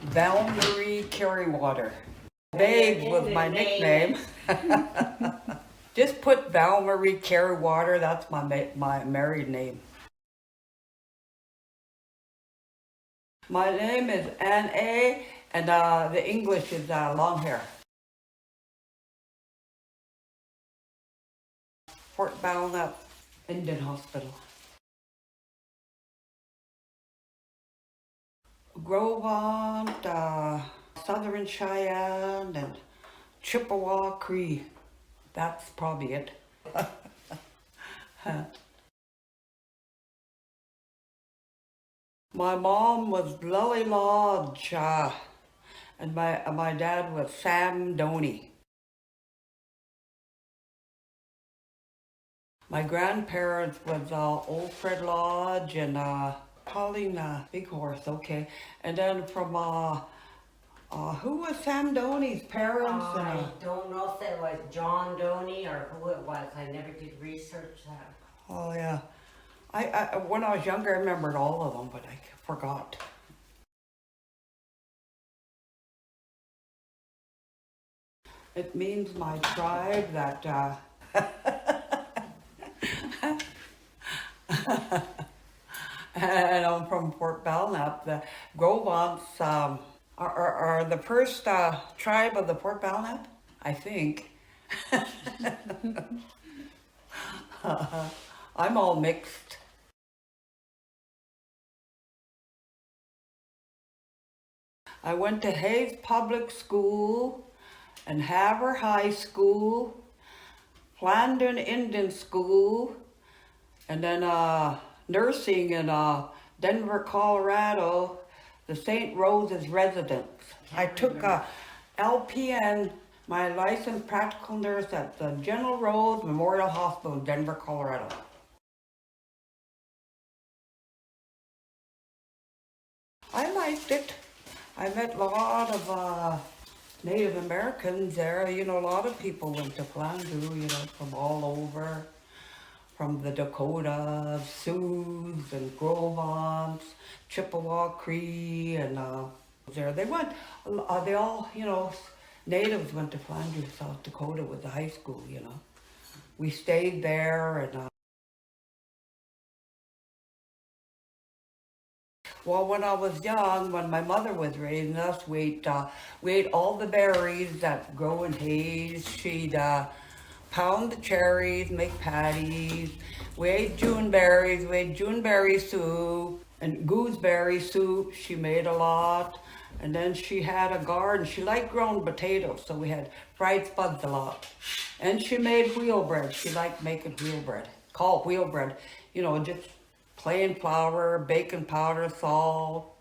Velmarie Carrywater. Babe was my nickname. Just put Velmarie Carrywater, that's my married name. My name is Aaniiih, and the English is long hair. Fort Belknap Indian Hospital. Grovant, Southern Cheyenne, and Chippewa Cree. That's probably it. My mom was Lily Lodge, and my dad was Sam Doney. My grandparents was Old Fred Lodge and Pauline Big Horse, okay. And then from who was Sam Doney's parents? I don't know if it was John Doney or who it was. I never did research that. Oh yeah, I when I was younger I remembered all of them, but I forgot. It means my tribe that. And I'm from Fort Belknap. The Grovants are the first tribe of the Fort Belknap, I think. I'm all mixed. I went to Hayes Public School and Havre High School, Flandern Indian School, and then nursing in Denver, Colorado, the St. Rose's residence. I took LPN, my licensed practical nurse at the General Rose Memorial Hospital in Denver, Colorado. I liked it. I met a lot of Native Americans there. You know, a lot of people went to Flandreau, you know, from all over. From the Dakotas, Sioux and Grovants, Chippewa Cree, and there they went. They all, you know, natives went to Flanders, South Dakota with the high school, you know. We stayed there, and well, when I was young, when my mother was raising us, we ate all the berries that grow in Hayes. She'd pound the cherries, make patties. We ate Juneberries, we ate Juneberry soup and gooseberry soup. She made a lot. And then she had a garden. She liked growing potatoes, so we had fried spuds a lot. And she made wheel bread. She liked making wheel bread. Called wheel bread. You know, just plain flour, baking powder, salt,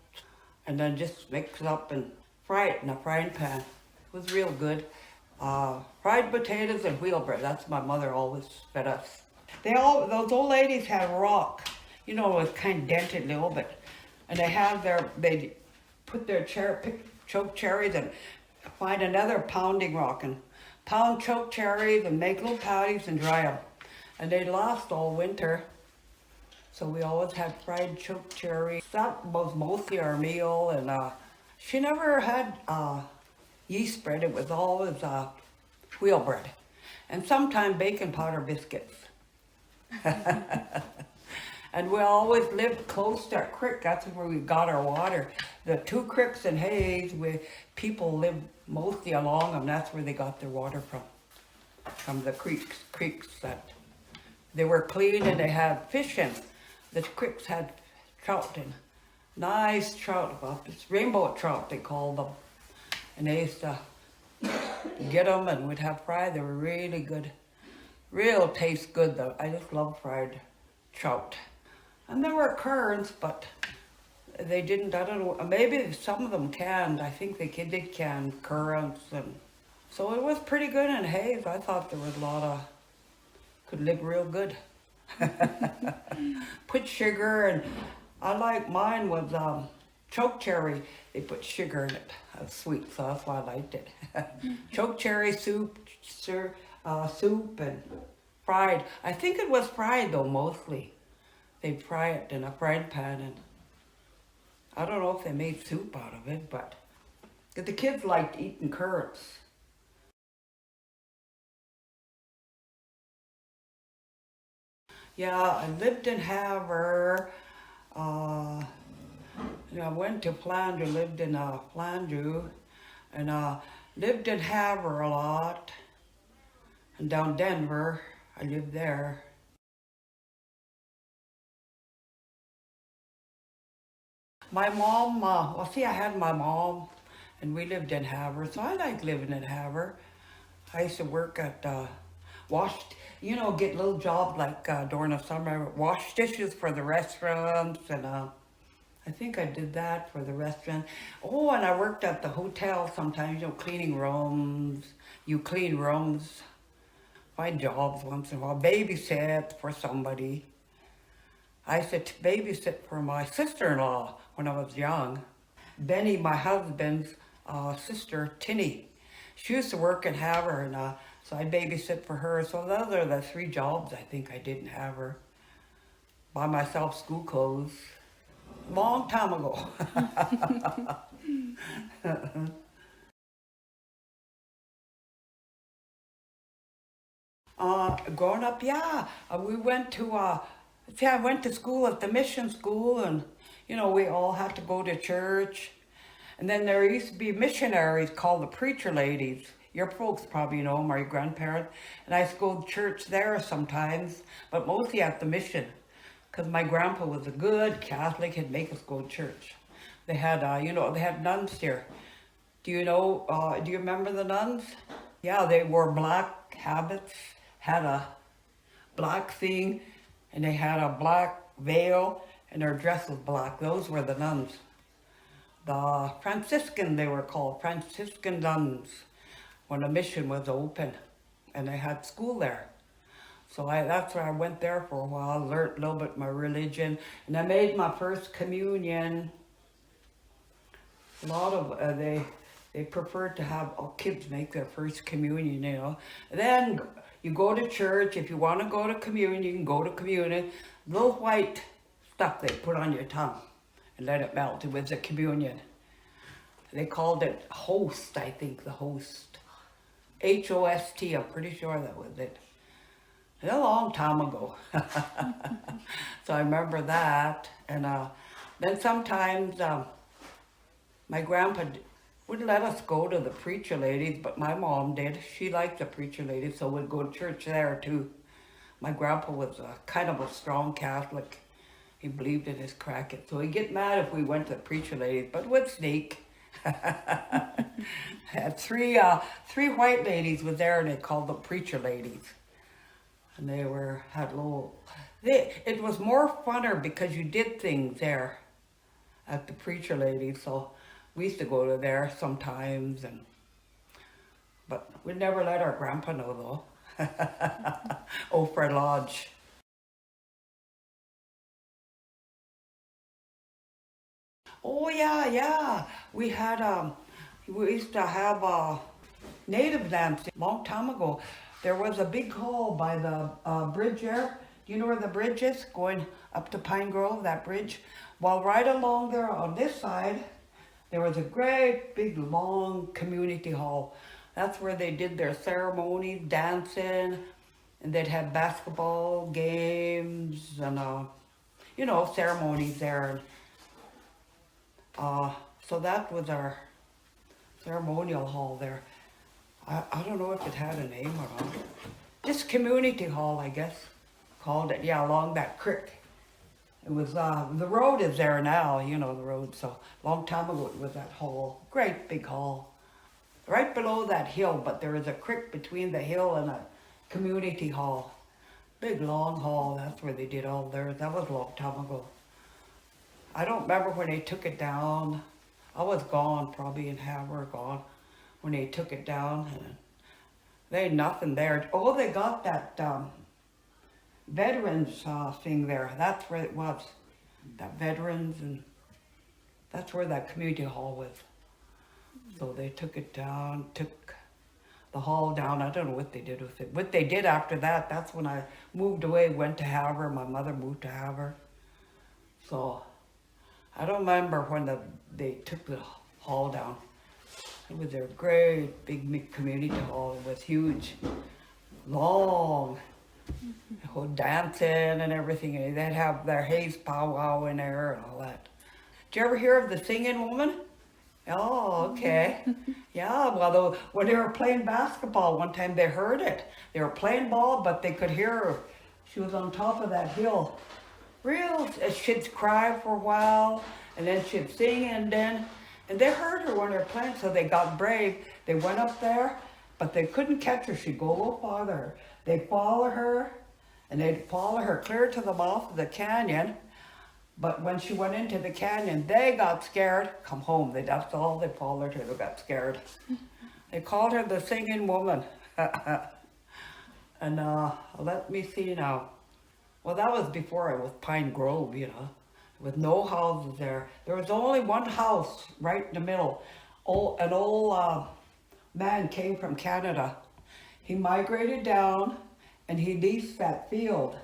and then just mix it up and fry it in a frying pan. It was real good. Fried potatoes and wheel bread. That's my mother always fed us. Those old ladies had rock. You know, it was kind of dented a little bit. And they put their choke cherries and find another pounding rock and pound choke cherries and make little patties and dry them. And they last all winter. So we always had fried choke cherries. That was mostly our meal. And she never had yeast bread. It was always wheel bread. And sometimes bacon powder biscuits. And we always lived close to a creek. That's where we got our water. The two creeks in Hayes, people lived mostly along them. That's where they got their water from the creeks that they were clean and they had fish in. The creeks had trout in. Nice trout. Well, it's rainbow trout, they called them. And they used to get them and we'd have fried. They were really good. Real taste good though. I just love fried trout. And there were currants, but they didn't, I don't know, maybe some of them canned. I think they did can currants. And so it was pretty good in Hayes. I thought there was a lot of, could live real good. Put sugar, and I like mine was choke cherry. They put sugar in it. That's sweet, so that's why I liked it. Choke cherry soup, soup and fried. I think it was fried though, mostly. They'd fry it in a frying pan, and I don't know if they made soup out of it, but The kids liked eating currants. Yeah, I lived in Havre. And I went to Flandreau, lived in Flandreau, and lived in Havre a lot. And down Denver, I lived there. My mom, well, see, I had my mom, and we lived in Havre, so I like living in Havre. I used to work at get little jobs like during the summer, wash dishes for the restaurants, and I think I did that for the restaurant. Oh, and I worked at the hotel sometimes, cleaning rooms. You clean rooms, find jobs once in a while, babysit for somebody. I used to babysit for my sister-in-law when I was young. Benny, my husband's sister, Tinny, she used to work in Havre, and so I babysit for her. So those are the 3 jobs I think I did in Havre. Buy myself school clothes. Long time ago. Growing up, yeah, we went to, I went to school at the mission school, and, we all had to go to church. And then there used to be missionaries called the preacher ladies. Your folks probably know them, or your grandparents. And I used to go to church there sometimes, but mostly at the mission. Because my grandpa was a good Catholic, he'd make us go to church. They had, they had nuns here. Do you remember the nuns? Yeah, they wore black habits, had a black thing, and they had a black veil, and their dress was black. Those were the nuns. The Franciscan, they were called, Franciscan nuns, when the mission was open, and they had school there. So that's where I went there for a while, learned a little bit my religion, and I made my first communion. A lot of, they preferred to have kids make their first communion, And then you go to church. If you want to go to communion, you can go to communion. Little white stuff they put on your tongue and let it melt. It was a communion. They called it host, I think, the host. Host, I'm pretty sure that was it. A long time ago. So I remember that. And then sometimes my grandpa wouldn't let us go to the preacher ladies, but my mom did. She liked the preacher ladies, so we'd go to church there too. My grandpa was kind of a strong Catholic. He believed in his cracking. So he'd get mad if we went to the preacher ladies, but we'd sneak. Had three white ladies was there, and they called them preacher ladies. And they it was more funner because you did things there at the preacher ladies. So we used to go to there sometimes, but we'd never let our grandpa know though. Fred Lodge. Oh yeah. We used to have native dancing a long time ago. There was a big hall by the bridge there. Do you know where the bridge is? Going up to Pine Grove, that bridge. Well, right along there on this side, there was a great big long community hall. That's where they did their ceremonies, dancing, and they'd have basketball games and ceremonies there. So that was our ceremonial hall there. I don't know if it had a name or not. Just community hall, I guess, called it. Yeah, along that creek. It was, the road is there now, the road. So long time ago it was that hall, great big hall. Right below that hill, but there is a creek between the hill and a community hall. Big long hall, that's where they did all theirs. That was a long time ago. I don't remember when they took it down. I was gone, probably in Havre, gone, when they took it down. And they had nothing there. Oh, they got that veterans thing there. That's where it was. That veterans, and that's where that community hall was. So they took it down, took the hall down. I don't know what they did with it. What they did after that, that's when I moved away, went to Havre. My mother moved to Havre. So I don't remember when they took the hall down. It was a great big community hall. It was huge, long, whole dancing and everything. And they'd have their haze powwow in there and all that. Did you ever hear of the singing woman? Oh, okay. Yeah, well, when they were playing basketball one time, they heard it. They were playing ball, but they could hear her. She was on top of that hill. She'd cry for a while, and then she'd sing, and they heard her when they were playing, so they got brave. They went up there, but they couldn't catch her. She'd go a little farther. They'd follow her, and they'd follow her clear to the mouth of the canyon. But when she went into the canyon, they got scared. Come home. That's all they followed her. They got scared. They called her the singing woman. And let me see now. Well, that was before it was Pine Grove, with no houses there. There was only one house right in the middle. An old man came from Canada. He migrated down, and he leased that field.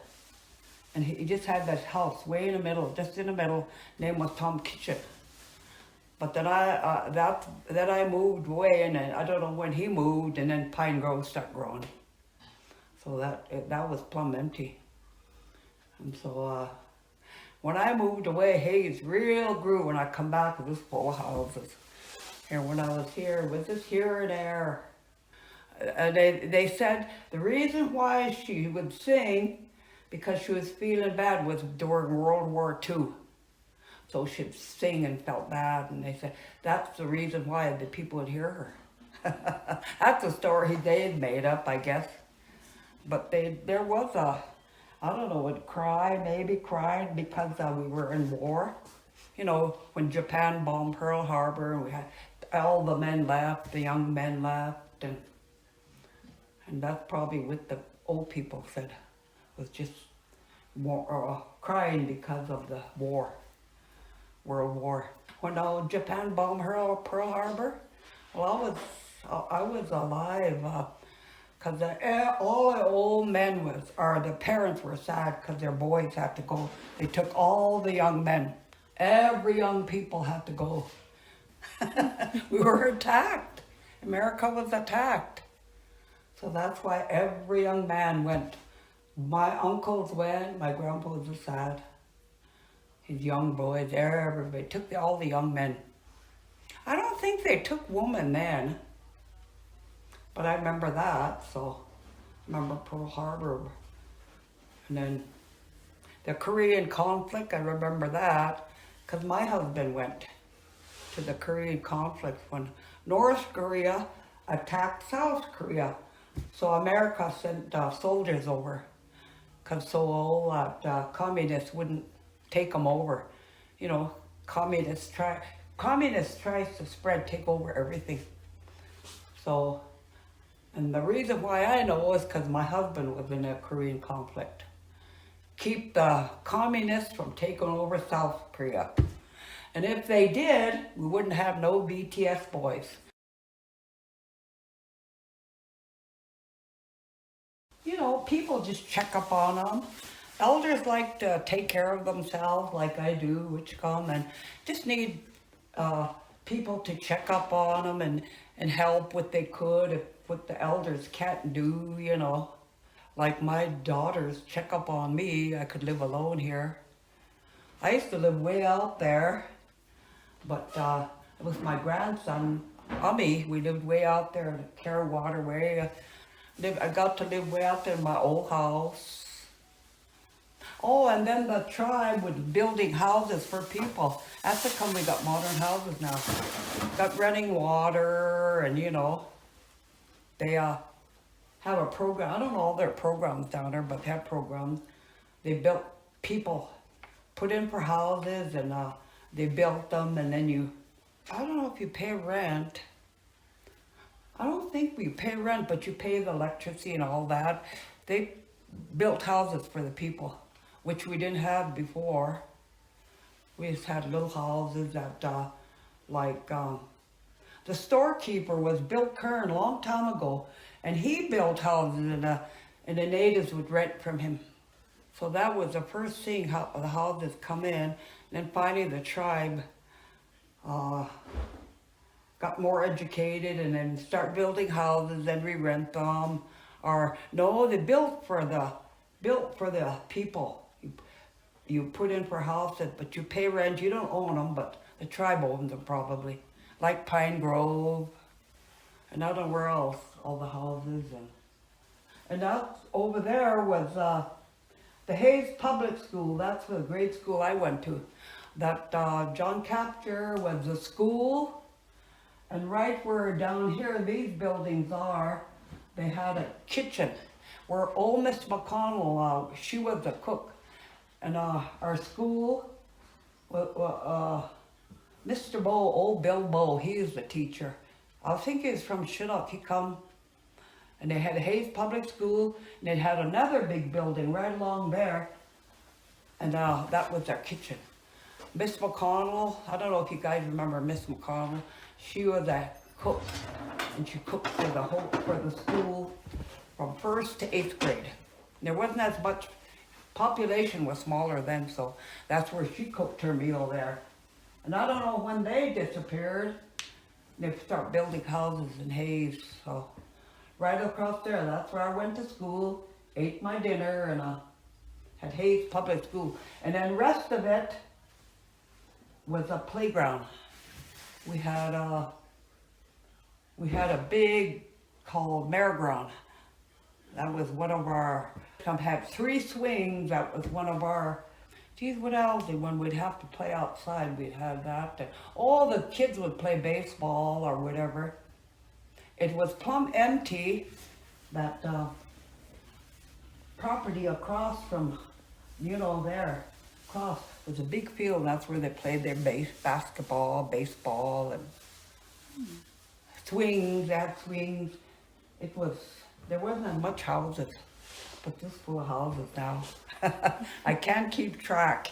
And he just had this house way in the middle, just in the middle. Name was Tom Kitchen. But then I moved away, and I don't know when he moved, and then Pine Grove started growing. So that was plumb empty. And so when I moved away, Hayes real grew. When I come back, it was full of houses. And when I was here, it was just here and there. And they said the reason why she would sing, because she was feeling bad, was during World War II. So she'd sing and felt bad, and they said that's the reason why the people would hear her. That's a story they had made up, I guess. But there was I don't know, maybe crying because we were in war. When Japan bombed Pearl Harbor, and we had all the men left, the young men left, and that's probably what the old people said, was just crying because of the war, World War. When Japan bombed Pearl Harbor, well, I was alive, because all the old men the parents were sad because their boys had to go. They took all the young men. Every young people had to go. We were attacked. America was attacked. So that's why every young man went. My uncles went, my grandpa was sad. His young boys, everybody took all the young men. I don't think they took women then, but I remember that, so I remember Pearl Harbor. And then the Korean conflict, I remember that, because my husband went to the Korean conflict when North Korea attacked South Korea. So America sent soldiers over, because communists wouldn't take them over. Communists tries to take over everything. So, and the reason why I know is because my husband was in the Korean conflict. Keep the communists from taking over South Korea. And if they did, we wouldn't have no BTS boys. People just check up on them. Elders like to take care of themselves like I do, and just need people to check up on them and help what they could, if what the elders can't do, Like my daughters check up on me. I could live alone here. I used to live way out there, but with my grandson, Aaniiih, we lived way out there in the Carrywater way. I got to live way out there in my old house. Oh, and then the tribe was building houses for people. That's how come we got modern houses now. Got running water, and they have a program. I don't know all their programs down there, but they have programs. They built people, put in for houses, and they built them, and then I don't know if you pay rent. I don't think we pay rent, but you pay the electricity and all that. They built houses for the people, which we didn't have before. We just had little houses that, the storekeeper was Bill Kern a long time ago, and he built houses, and the natives would rent from him. So that was the first thing, how the houses come in. And then finally the tribe got more educated and then start building houses and we rent them. Or no, they built for the people. You put in for houses, but you pay rent. You don't own them, but the tribe owns them probably. Like Pine Grove, and I don't know where else, all the houses. And that over there was the Hayes Public School. That's the grade school I went to. That John Capture was the school. And right where down here these buildings are, they had a kitchen where old Miss McConnell, she was the cook. And our school, Mr. Bow, old Bill Bow, he is the teacher. I think he's from Shidduch. He come, and they had Hayes Public School, and they had another big building right along there, and that was their kitchen. Miss McConnell, I don't know if you guys remember Miss McConnell. She was a cook, and she cooked for the school from 1st to 8th grade. There wasn't as much. Population was smaller then, so that's where she cooked her meal there. And I don't know when they disappeared, they start building houses in Hayes. So right across there, that's where I went to school, ate my dinner, and had Hayes Public School. And then rest of it was a playground. We had a big called merry-go-round. That was one of our. Had 3 swings. That was one of our. Geez, what else? When we'd have to play outside, we'd have that. And all the kids would play baseball or whatever. It was plumb empty. That property across from, there, across was a big field. That's where they played their basketball, baseball, and swings. They had swings. There wasn't as much houses. But this full of houses now. I can't keep track.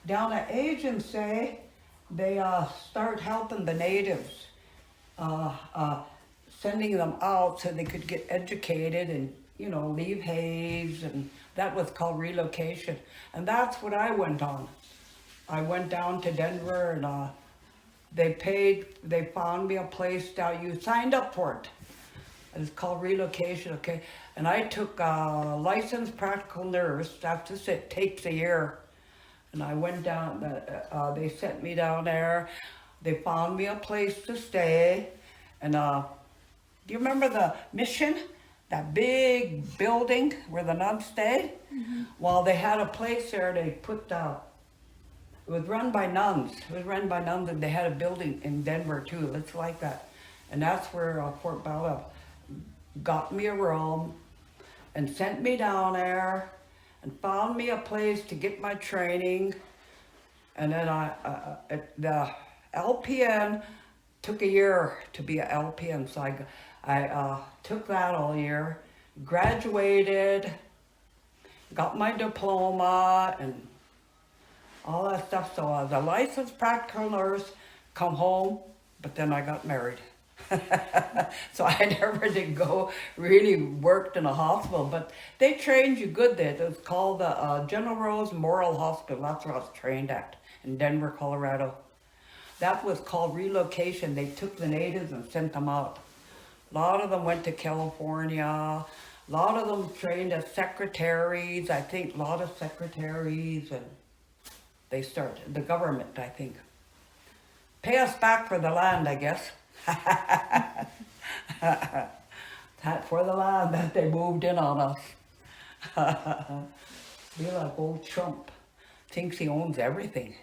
Down at agency, they start helping the natives, sending them out so they could get educated and, leave Hayes, and that was called relocation. And that's what I went on. I went down to Denver and they found me a place down, you signed up for it. It's called relocation, okay? And I took a licensed practical nurse, that's just it, takes a year. And I went down, they sent me down there. They found me a place to stay. And do you remember the mission? That big building where the nuns stayed? Mm-hmm. Well, they had a place there, they put it was run by nuns. And they had a building in Denver too. It's like that. And that's where Fort Belknap got me a room and sent me down there and found me a place to get my training. And then the LPN took a year to be an LPN. So I took that all year, graduated, got my diploma and all that stuff. So I was a licensed practical nurse, come home, but then I got married. So I never did really worked in a hospital, but they trained you good there. It was called the General Rose Memorial Hospital. That's where I was trained at, in Denver, Colorado. That was called relocation. They took the natives and sent them out. A lot of them went to California. A lot of them trained as secretaries, I think, a lot of secretaries, and they started, the government, I think. Pay us back for the land, I guess. That for the land that they moved in on us. Be like old Trump, thinks he owns everything.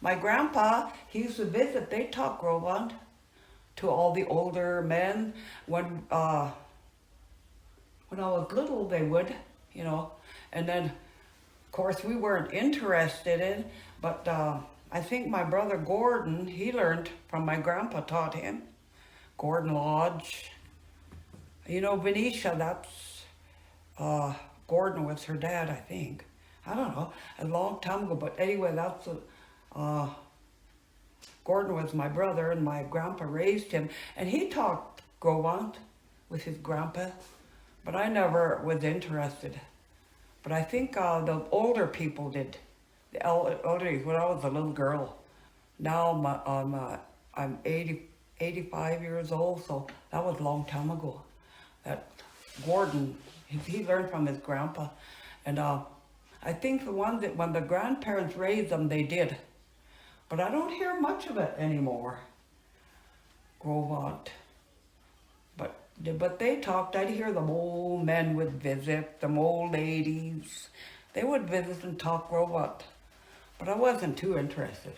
My grandpa, he used to visit, they taught Groveland to all the older men. When I was little, they would, and then, of course, we weren't interested in, but I think my brother Gordon, he learned from my grandpa, taught him. Gordon Lodge. Venetia, that's, Gordon was her dad, I think. I don't know, a long time ago, but anyway, that's, Gordon was my brother, and my grandpa raised him, and he taught Groveland with his grandpa. but I never was interested. But I think the older people did, the elderly, when I was a little girl. Now I'm 85 years old, so that was a long time ago. That Gordon, he learned from his grandpa. And I think the one that when the grandparents raised them, they did. But I don't hear much of it anymore. Grovant. But they talked. I'd hear them old men would visit, them old ladies. They would visit and talk Grovant. But I wasn't too interested.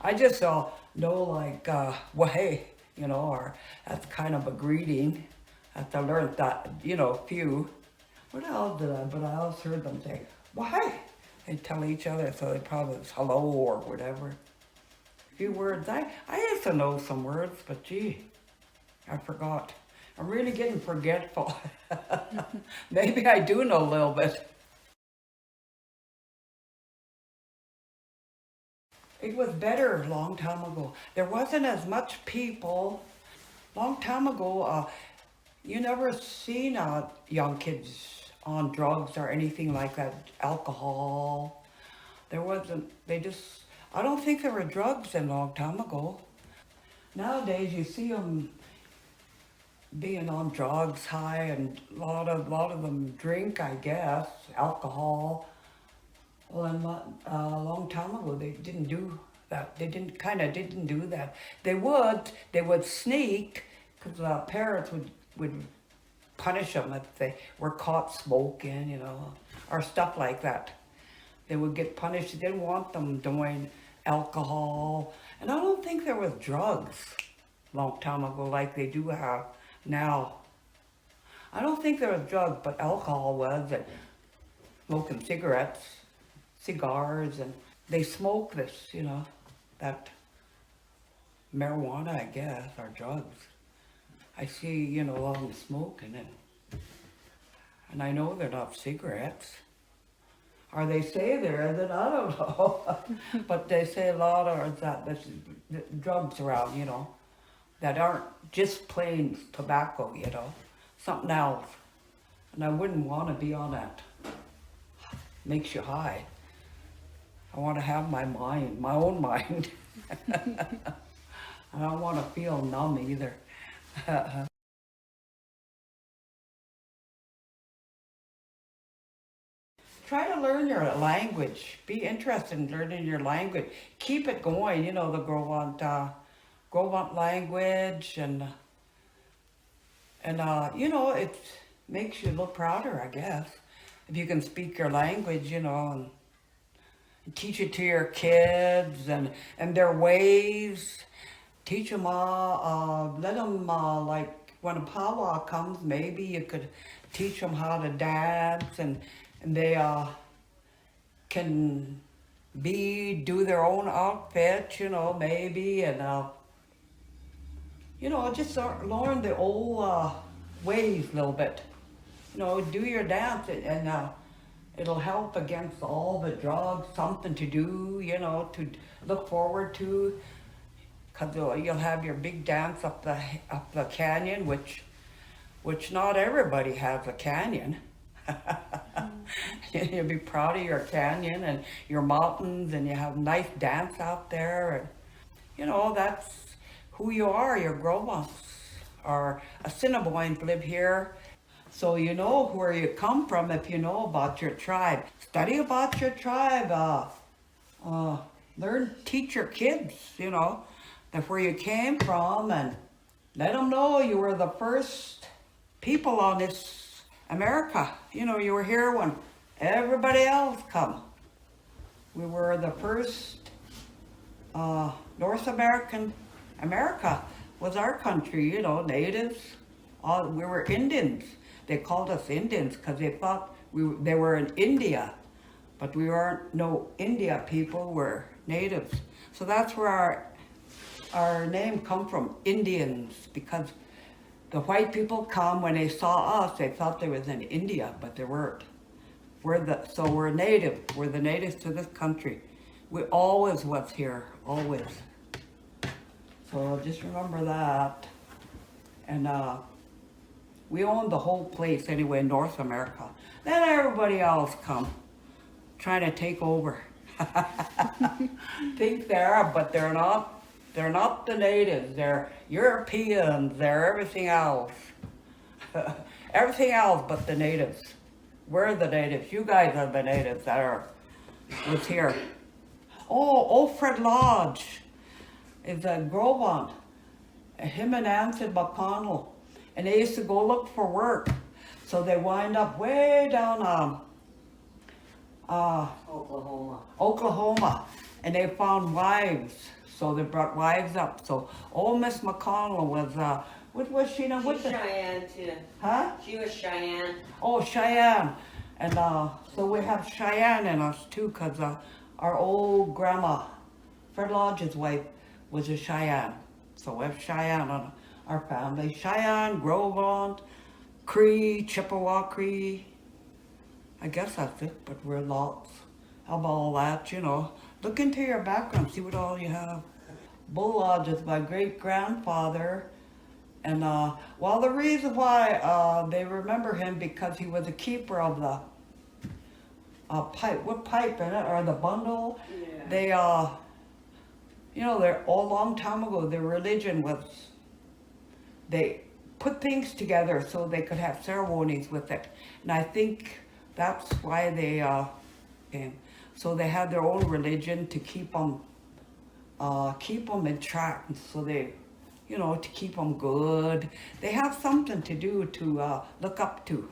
I just know like, well, hey, or that's kind of a greeting. After I learned that, few. What else did I? But I also heard them say, well, hey. They tell each other, so they probably was hello or whatever. A few words. I used to know some words, but gee, I forgot. I'm really getting forgetful. Maybe I do know a little bit. It was better a long time ago. There wasn't as much people. Long time ago, you never seen young kids on drugs or anything like that, alcohol. There wasn't, I don't think there were drugs a long time ago. Nowadays you see them being on drugs, high, and a lot of them drink, I guess, alcohol. Well, and a long time ago they didn't do that. They didn't do that. They would sneak, because parents would punish them if they were caught smoking, or stuff like that. They would get punished. They didn't want them doing alcohol. And I don't think there was drugs a long time ago like they do have now. I don't think there was drugs, but alcohol was, and smoking cigarettes, cigars, and they smoke this, that marijuana, I guess, or drugs. I see, all them smoking it. And I know they're not cigarettes. Or they say they're, then I don't know. But they say a lot of that there's drugs around, that aren't just plain tobacco, something else. And I wouldn't want to be on that. Makes you high. I want to have my mind, my own mind. I don't want to feel numb either. Try to learn your language. Be interested in learning your language. Keep it going, the Grovant language, and it makes you look prouder, I guess, if you can speak your language, and teach it to your kids and their ways. Teach them let them, like when a powwow comes, maybe you could teach them how to dance, and they can do their own outfit, maybe, and just learn the old ways a little bit. Do your dance, and it'll help against all the drugs, something to do, to look forward to. Because you'll have your big dance up the canyon, which not everybody has a canyon. You'll be proud of your canyon and your mountains, and you have nice dance out there, and that's who you are. Your Grovants or Assiniboines live here, so you know where you come from if you know about your tribe. Study about your tribe. Teach your kids, that where you came from, and let them know you were the first people on this America. You were here when everybody else come. We were the first North American. America was our country, natives. We were Indians. They called us Indians because they thought they were in India, but we weren't no India people. We're natives. So that's where our name come from, Indians, because the white people come, when they saw us, they thought they was in India, but they weren't. So we're native. We're the natives to this country. We always was here, always. So just remember that. And We owned the whole place anyway in North America. Then everybody else come, trying to take over. Think they are, but they're not. They're not the natives. They're Europeans. They're everything else. Everything else but the natives. We're the natives. You guys are the natives that was here. Oh, Fred Lodge is a Grovant. Him and Anson McConnell. And they used to go look for work. So they wind up way down Oklahoma. And they found wives. So they brought wives up. So old Miss McConnell was, what was she now? She's Cheyenne too. Huh? She was Cheyenne. Oh, Cheyenne. And so we have Cheyenne in us too, because our old grandma, Fred Lodge's wife, was a Cheyenne. So we have Cheyenne on our family. Cheyenne, Grovant, Cree, Chippewa Cree. I guess that's it, but we're lots of all that, you know. Look into your background, see what all you have. Bull Lodge is my great-grandfather. And well, the reason why they remember him because he was a keeper of the pipe, what pipe in it, or the bundle. Yeah. They, you know, they're a long time ago, their religion was, they put things together so they could have ceremonies with it. And I think that's why they came. So they had their own religion to keep them in track. So they, you know, to keep them good. They have something to do to look up to.